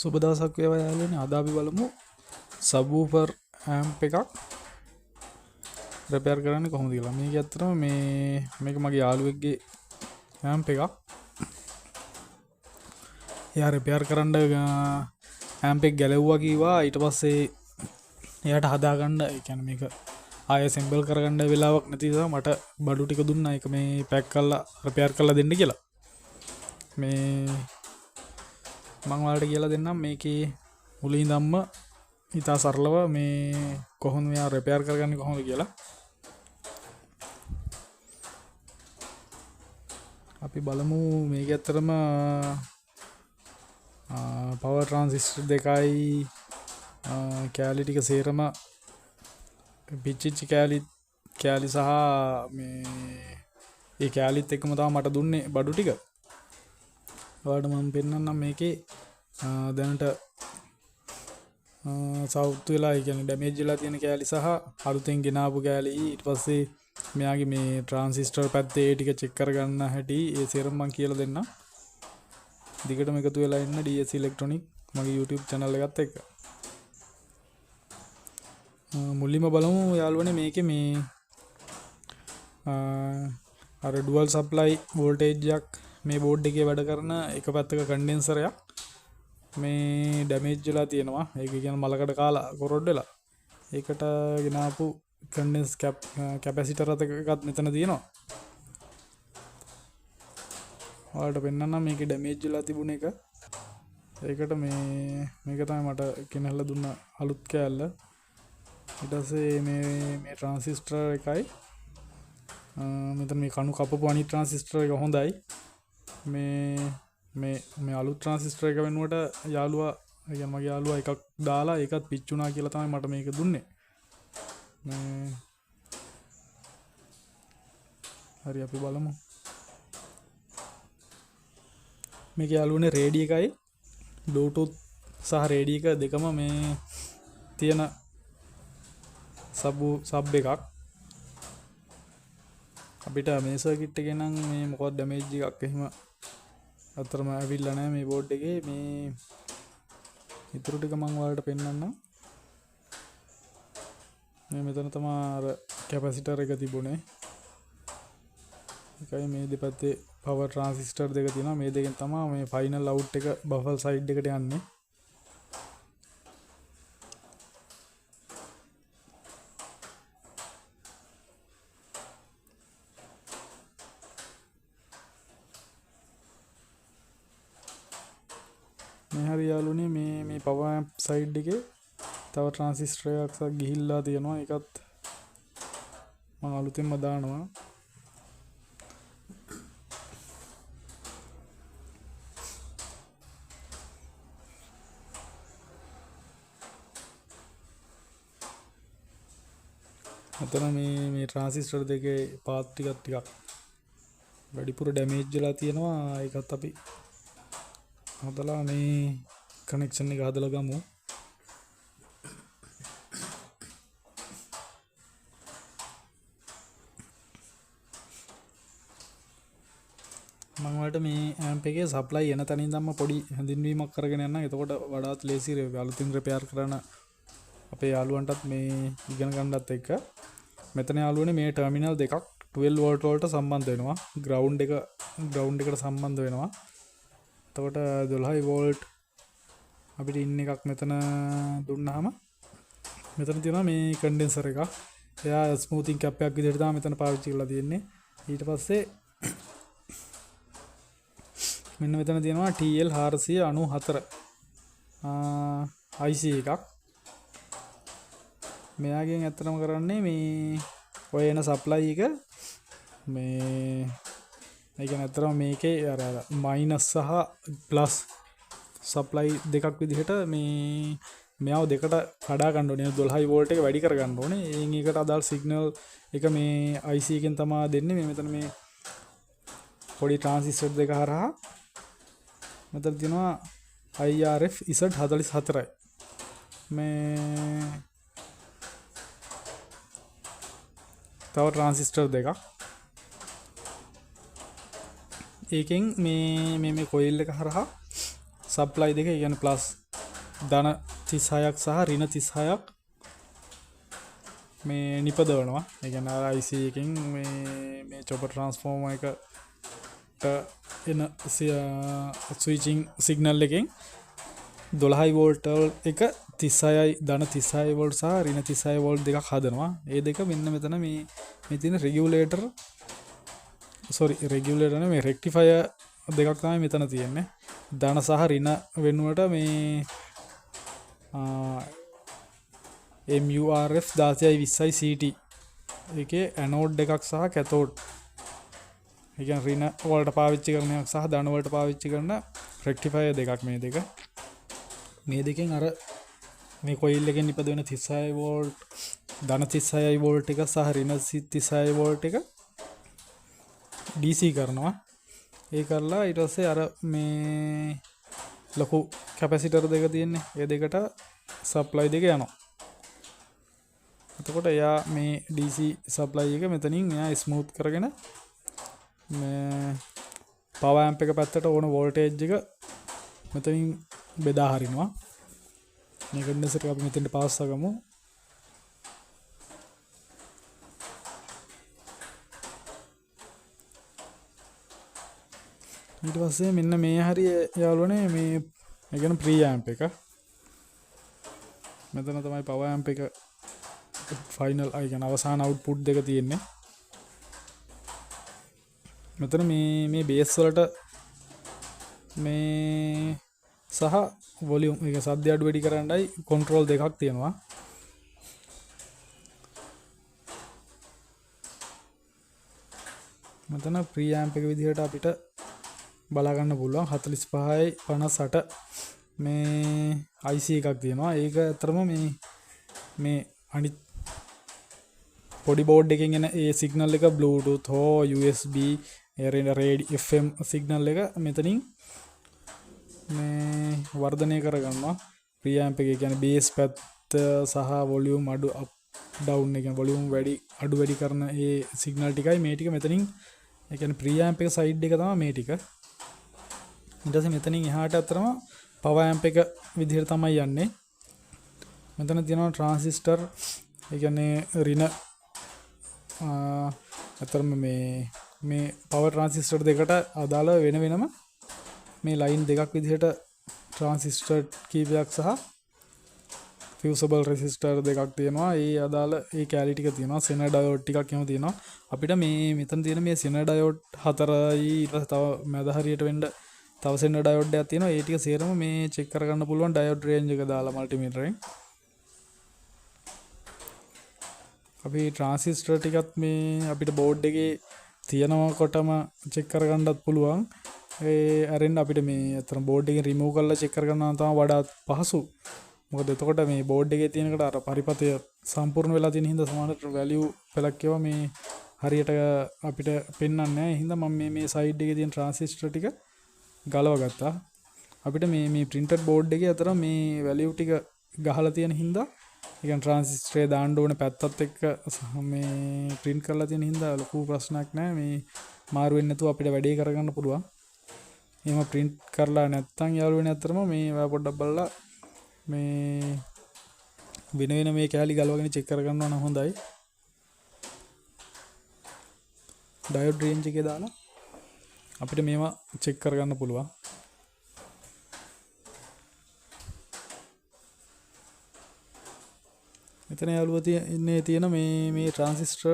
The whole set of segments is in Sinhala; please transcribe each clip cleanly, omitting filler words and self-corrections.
සුබ දවසක් වේවා යාළුවනේ. අද අපි බලමු සබ්වූෆර් ඇම්ප් එකක් රිපෙයාර් කරන්නේ කොහොමද කියලා. මේක ඇත්තටම මේක මගේ යාළුවෙක්ගේ ඇම්ප් එකක්. එයා රිපෙයාර් කරන්න ඇම්ප් එක ගැලවුවා කිව්වා. ඊට පස්සේ එයාට හදාගන්න, ඒ කියන්නේ මේක ආයෙ සෙම්බල් කරගන්න වෙලාවක් නැති නිසා මට බඩු ටික දුන්නා. ඒක මේ පැක් කරලා රිපෙයාර් කරලා දෙන්න කියලා. මේ මං ඔයාලට කියලා දෙන්නම් මේකේ මුලින් ඉඳන්ම ඉතා සරලව මේ කොහොමද මෙයා රිපෙයාර් කරගන්නේ කොහොමද කියලා. අපි බලමු. මේක ඇත්තටම පවර් ට්‍රාන්සිස්ටර් දෙකයි කෑලි ටික සේරම පිච්චිච්ච කෑලි සහ මේ ඒ කෑලිත් එක්කම තමයි මට දුන්නේ බඩු ටික. ඔයාලට මම පෙන්නන්නම් මේකේ දැනට සවුත් වෙලා, ඒ කියන්නේ ඩැමේජ් වෙලා තියෙන කෑලි සහ අලුතෙන් ගෙනාවු කෑලි. ඊට පස්සේ මෙයාගේ මේ ට්‍රාන්සිස්ටර් පැත්තේ ඒ ටික චෙක් කරගන්න හැටි ඒ සේරම මම කියලා දෙන්නම්. දිගටම එකතු වෙලා ඉන්න DS ඉලෙක්ට්‍රොනික් මගේ YouTube channel එකත් එක්ක. මුලින්ම බලමු යාළුවනේ මේකේ මේ අර ඩුවල් සප්ලයි වෝල්ටේජ් එකක් මේ බෝඩ් එකේ වැඩ කරන එක පැත්තක කන්ඩෙන්සරයක් මේ ඩැමේජ් වෙලා තියෙනවා. ඒක කියන්නේ මලකඩ කාලා කොරොඩ් වෙලා. ඒකට ගෙනාපු කන්ඩෙන්ස් කැපැසිටර් එකක් මෙතන තියෙනවා. ඔයාලට පෙන්නන්නම් මේකේ ඩැමේජ් වෙලා තිබුණ එක. ඒකට මේක තමයි මට කෙනහලා දුන්න අලුත් කෑල්ල. ඊට පස්සේ මේ ට්‍රාන්සිස්ටර් එකයි මෙතන මේ කණු කපපු අනිත් ට්‍රාන්සිස්ටර් එක හොඳයි. මේ අලුත් ට්‍රාන්සිස්ටර් එක වෙනුවට යාළුවා, ඒ කියන්නේ මගේ යාළුවා එකක් දාලා ඒකත් පිච්චුණා කියලා තමයි මට මේක දුන්නේ. හරි අපි බලමු. මේක යාළුවනේ රේඩිය එකයි බ්ලූටූත් සහ රේඩිය එක දෙකම මේ තියෙන සබ් එකක්. අපිට මේ සර්කිට් එකේ නම් මේ මොකක්ද ඩැමේජ් එකක් එහෙම අතරම ඇවිල්ලා නැහැ මේ බෝඩ් එකේ. මේ ඉතුරු ටික මම ඔයාලට පෙන්නන්නම්. මේ මෙතන තමයි අර කැපැසිටර් එක තිබුණේ. ඒකයි මේ දෙපැත්තේ පවර් ට්‍රාන්සිස්ටර් දෙක තියෙනවා. මේ දෙකෙන් තමයි මේ ෆයිනල් අවුට් එක බෆල් සයිඩ් එකට යන්නේ. මේ හරි යාළුවනේ මේ පවර් ඇම්ප් සයිඩ් එකේ තව ට්‍රාන්සිස්ටර් එකක් ගිහිල්ලා තියෙනවා. ඒකත් මම අලුතෙන්ම දානවා. මෙතන මේ ට්‍රාන්සිස්ටර් දෙකේ පාත් ටිකක් වැඩිපුර ඩැමේජ් වෙලා තියෙනවා. ඒකත් අපි හදලා මේ කනෙක්ෂන් එක හදලා ගමු. මම වලට මේ ඇම්ප් එකේ සප්ලයි එන තැනින් ඉඳන්ම පොඩි හැඳින්වීමක් කරගෙන යන්න. එතකොට වඩාත් ලේසි අලුතින් රිපෙයාර් කරන අපේ යාළුවන්ටත් මේ ඉගෙන ගන්නත් එක්ක. මෙතන යාළුවනේ මේ ටර්මිනල් දෙකක් 12 වෝල්ට් වලට සම්බන්ධ වෙනවා. ග්‍රවුන්ඩ් එකට සම්බන්ධ වෙනවා. එතකොට 12 වෝල්ට් අපිට ඉන්න එකක් මෙතන දුන්නාම මෙතන තියෙනවා මේ කන්ඩෙන්සර් එක. එයා ස්මූතින් කැප් එකක් විදිහට තමයි මෙතන පාවිච්චි කරලා තියෙන්නේ. ඊට පස්සේ මෙන්න මෙතන තියෙනවා TL 494 IC එකක්. මෙයාගෙන් ඇත්තටම කරන්නේ මේ ඔය එන සප්ලයි එක මේ ඒ කියන්නේ ඇත්තටම මේකේ අර මයිනස් සහ ප්ලස් සප්ලයි දෙකක් විදිහට මෙයාව දෙකට කඩා ගන්න ඕනේ. 12 වෝල්ට් එක වැඩි කර ගන්න ඕනේ. ඒකට අදාළ සිග්නල් එක මේ IC එකෙන් තමයි දෙන්නේ. මේ මෙතන මේ පොඩි ට්‍රාන්සිස්ටර් දෙක හරහා මෙතන තියෙනවා IRF Z44යි. මේ තව ට්‍රාන්සිස්ටර් දෙකක්. ඒකෙන් මේ කොයිල් එක හරහා සප්ලයි දෙක කියන්නේ ප්ලස් ධන 36ක් සහ ඍණ 36ක් මේ නිපදවනවා. ඒ කියන්නේ අර IC එකෙන් මේ චොපර් ට්‍රාන්ස්ෆෝමර් එකට එන ස්විචින් සිග්නල් එකෙන් 12 වෝල්ට් එක 36යි ධන 36 වෝල්ට් සහ ඍණ 36 වෝල්ට් දෙකක් හදනවා. ඒ දෙක මෙන්න මෙතන මේ තියෙන රෙගියුලේටර් නෙමෙයි රෙක්ටිෆයර් දෙකක් තමයි මෙතන තියෙන්නේ. ධන සහ ඍණ වෙනුවට මේ MURF 1620 CT එකේ ඇනෝඩ් එකක් සහ කැතෝඩ් ඒ කියන්නේ ඍණ වලට පාවිච්චි කරන එකක් සහ ධන වලට පාවිච්චි කරන රෙක්ටිෆයර් දෙකක් මේ දෙකෙන් අර මේ කොයිල් එකෙන් නිපද වෙන 36 වෝල්ට් ධන 36 වෝල්ට් එක සහ ඍණ 36 වෝල්ට් එක DC කරනවා. ඒ කරලා ඊට පස්සේ අර මේ ලොකු කැපැසිටර් දෙක තියෙන්නේ. ඒ දෙකට සප්ලයි දෙක යනවා. එතකොට එයා මේ DC සප්ලයි එක මෙතනින් එයා ස්මූත් කරගෙන මේ පවර් ඇම්ප් එක පැත්තට ඕන වෝල්ටේජ් එක මෙතනින් බෙදා හරිනවා. මේ කන්ඩෙන්සර් එක අපි මෙතෙන්ට පාස් කරගමු. ඊට පස්සේ මෙන්න මේ හරිය යාළුවනේ මේ කියන ප්‍රී ඇම්ප් එක. මෙතන තමයි පවර් ඇම්ප් එක ෆයිනල් අය කියන අවසාන අවුට්පුට් දෙක තියෙන්නේ. මෙතන මේ බේස් වලට මේ සහ වොලියුම් එක සද්ද අඩු වැඩි කරන්නයි කන්ට්‍රෝල් දෙකක් තියෙනවා. මෙතන ප්‍රී ඇම්ප් එක විදිහට අපිට බලා ගන්න පුළුවන් 45යි 58 මේ IC එකක් තියෙනවා. ඒක අතරම මේ අනිත් පොඩි බෝඩ් එකෙන් එන ඒ සිග්නල් එක Bluetooth හෝ USB radio FM සිග්නල් එක මෙතනින් මේ වර්ධනය කරගන්නවා. ප්‍රී ඇම්ප් එක කියන්නේ බේස් පැත්ත සහ වොලියුම් අඩු අප් ඩවුන් එක වොලියුම් අඩු වැඩි කරන ඒ සිග්නල් ටිකයි මේ ටික මෙතනින් ඒ කියන්නේ ප්‍රී ඇම්ප් එක සයිඩ් එක තමයි මේ ටික. ඊට පස්සේ මෙතනින් එහාට අතරම පවර් ඇම්ප් එක විදිහට තමයි යන්නේ. මෙතන තියෙනවා ට්‍රාන්සිස්ටර් ඒ කියන්නේ ඍණ අතරම මේ පවර් ට්‍රාන්සිස්ටර් දෙකට අදාළ වෙනම මේ ලයින් දෙකක් විදිහට ට්‍රාන්සිස්ටර් කීපයක් සහ ෆියුසබල් රෙසිස්ටර් දෙකක් තියෙනවා. ඒ අදාළ ඒ කැලි ටික තියෙනවා. සෙනර් ඩයෝඩ් ටිකක් එහෙම තියෙනවා. අපිට මෙතන තියෙන මේ සෙනර් ඩයෝඩ් 4යි ඊට පස්සේ තව මැද හරියට වෙන්න තව සෙනර් ඩයෝඩ් එකක් තියෙනවා. ඒ ටික සේරම මේ චෙක් කරගන්න පුළුවන් ඩයෝඩ් රේන්ජ් එක දාලා මල්ටිමීටරෙන්. අපි ට්‍රාන්සිස්ටර් ටිකත් මේ අපිට බෝඩ් එකේ තියෙනකොටම චෙක් කරගන්නත් පුළුවන්. ඒ අරින්න අපිට මේ අතන බෝඩ් එකෙන් රිමූව් කරලා චෙක් කරගන්නවා තමයි වඩාත් පහසු. මොකද එතකොට මේ බෝඩ් එකේ තියෙනකට අර පරිපතය සම්පූර්ණ වෙලා තියෙන හින්දා සමානට වැලියු පළක් ඒවා මේ හරියට අපිට පෙන්වන්නේ නැහැ. ඒ හින්දා මම මේ සයිඩ් එකේ තියෙන ට්‍රාන්සිස්ටර් ටික ගලව ගත්තා. අපිට මේ printed board එකේ අතර මේ වැලියු ටික ගහලා තියෙන හින්දා ඒ කියන්නේ ට්‍රාන්සිස්ටරේ දාන්න ඕන පැත්තත් එක්ක මේ print කරලා තියෙන හින්දා ලොකු ප්‍රශ්නයක් නැහැ. මේ මාරු වෙන්නේ නැතුව අපිට වැඩේ කරගන්න පුළුවන්. එහෙම print කරලා නැත්තම් යාළුවනේ අතරම මේ ඔයා පොඩ්ඩක් බලලා මේ වෙන මේ කැලි ගලවගෙන චෙක් කරගන්නවා නම් හොඳයි. ඩයෝඩ් රේන්ජ් එකේ දාලා අපිට මේවා චෙක් කරගන්න පුළුවන්. මෙතන යාළුවා තියෙන මේ ට්‍රාන්සිස්ටර්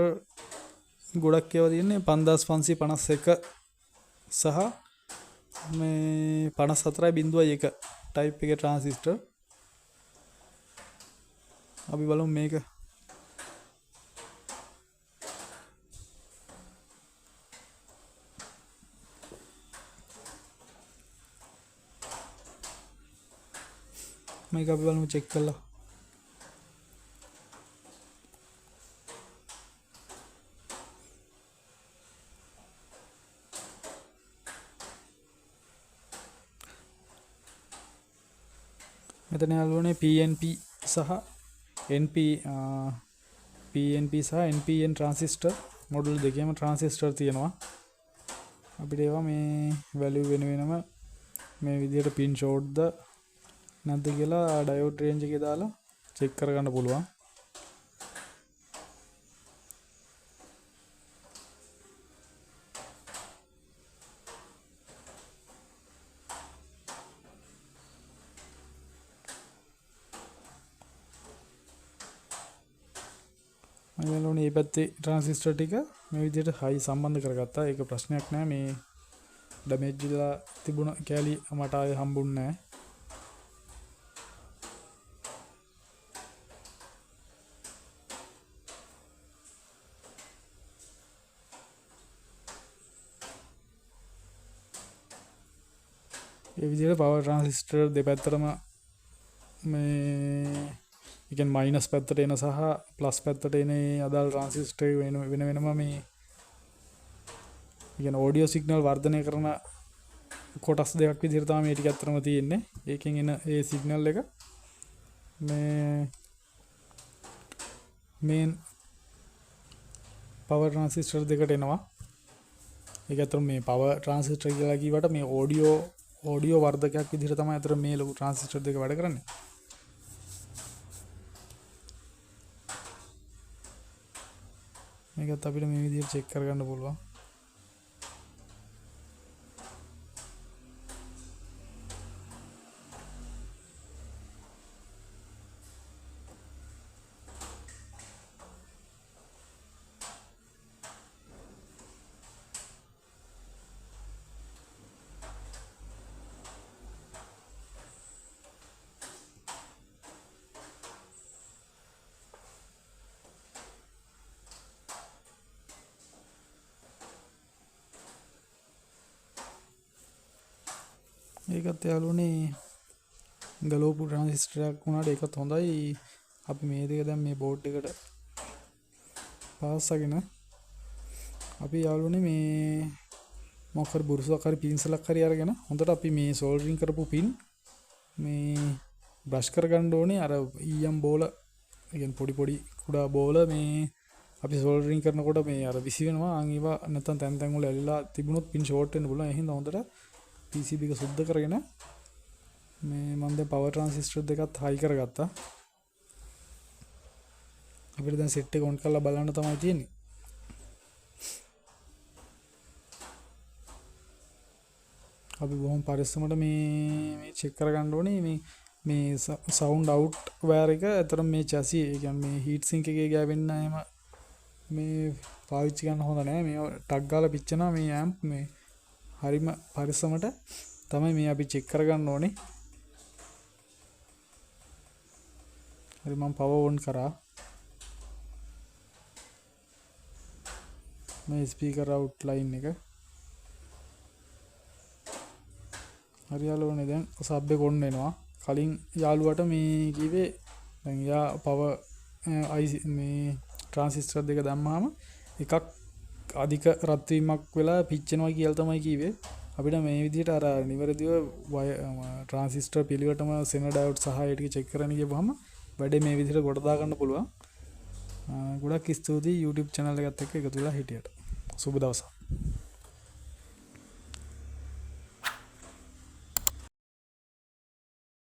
ගොඩක් ඒවා තියෙන්නේ 5551 සහ මේ 54.1 ටයිප් එකේ ට්‍රාන්සිස්ටර්. අපි බලමු මේක. මේක අපි බලමු චෙක් කරලා. මෙතන යාළුවනේ PNP සහ PNP සහ NPN ට්‍රාන්සිස්ටර් මොඩුල් දෙකේම ට්‍රාන්සිස්ටර් තියෙනවා. අපිට ඒවා මේ වැලියු වෙන වෙනම මේ විදිහට පින් ෂෝට්ද නැද්ද කියලා ඩයෝඩ් රේන්ජ් එකේ දාලා චෙක් කරගන්න පුළුවන්. මම මේ පැත්තේ ට්‍රාන්සිස්ටර් ටික මේ විදිහට හයි සම්බන්ධ කරගත්තා. ඒක ප්‍රශ්නයක් නෑ. මේ ඩැමේජ් වෙලා තිබුණ කැලි මට ආයේ හම්බුන්නේ නෑ. ඒ විදිහට පවර් ට්‍රාන්සිස්ටර් දෙපැත්තටම මේ ඉතින් මයිනස් පැත්තට එන සහ ප්ලස් පැත්තට එන අදාළ ට්‍රාන්සිස්ටර් වෙන වෙනම මේ ඉතින් ඔඩියෝ සිග්නල් වර්ධනය කරන කොටස් දෙකක් විදිහට තමයි මේ ටික අතරම තියෙන්නේ. ඒකෙන් එන ඒ සිග්නල් එක මේ පවර් ට්‍රාන්සිස්ටර් දෙකට එනවා. ඒක අතර මේ පවර් ට්‍රාන්සිස්ටර් කියලා කිව්වට මේ ඔඩියෝ වර්ධකයක් විදිහට තමයි අතර මේ ලොකු ට්‍රාන්සිස්ටර් දෙක වැඩ කරන්නේ. මේකත් අපිට මේ විදිහට චෙක් කරගන්න පුළුවන්. ඒකත් යාළුවනේ ගලෝපු ට්‍රාන්සිස්ටරයක් වුණාට ඒකත් හොඳයි. අපි මේ දෙක දැන් මේ බෝඩ් එකට පාස්සගෙන අපි යාළුවනේ මේ මොකක් හරි බුරුසක් හරි පින්සලක් හරි අරගෙන හොඳට අපි මේ සෝල්ඩරින් කරපු පින් මේ බ්‍රෂ් කරගන්න ඕනේ. අර ඊයම් බෝල يعني පොඩි කුඩා බෝල මේ අපි සෝල්ඩරින් කරනකොට මේ අර විසි වෙනවා. ඒවා නැත්තම් තැන් වල ඇලිලා තිබුණොත් පින් ෂෝට් වෙන්න පුළුවන්. ඒ හින්දා හොඳට PCB එක සුද්ධ කරගෙන මේ මම දැන් පවර් ට්‍රාන්සිස්ටර් දෙකත් හයි කරගත්තා. අපිට දැන් සෙට් එක ඔන් කරලා බලන්න තමයි තියෙන්නේ. අපි බොහොම පරිස්සමට මේ චෙක් කරගන්න ඕනේ මේ සවුන්ඩ් අවුට් වයර් එක. අතර මේ චැසි ඒ කියන්නේ මේ හීට් සින්ක් එකේ ගෑවෙන්න එහෙම මේ පාවිච්චි කරන්න හොඳ නෑ. මේ ටක් ගාලා පිච්චෙනවා මේ ඇම්ප් මේ හරිම පරිස්සමට තමයි මේ අපි චෙක් කරගන්න ඕනේ. හරි මම පවර් ඔන් කරා. මේ ස්පීකර් අවුට් ලයින් එක. හරි යාළුවනේ දැන් සබ් එක ඔන් වෙනවා. කලින් යාළුවට මේ කිව්වේ දැන් යා පවර් මේ ට්‍රාන්සිස්ටර් දෙක දැම්මාම එකක් අධික රත් වීමක් වෙලා පිච්චෙනවා කියලා තමයි කිව්වේ. අපිට මේ විදිහට අර නිවැරදිව ට්‍රාන්සිස්ටර් පිළිවෙතම සෙන ඩයෝඩ් සහ ඒ ටික චෙක් කරන්න ගියපුවම වැඩේ මේ විදිහට කොට දා ගන්න පුළුවන්. ගොඩක් ස්තුතියි YouTube channel එකත් එක්ක එකතු වෙලා හිටියට. සුබ දවසක්.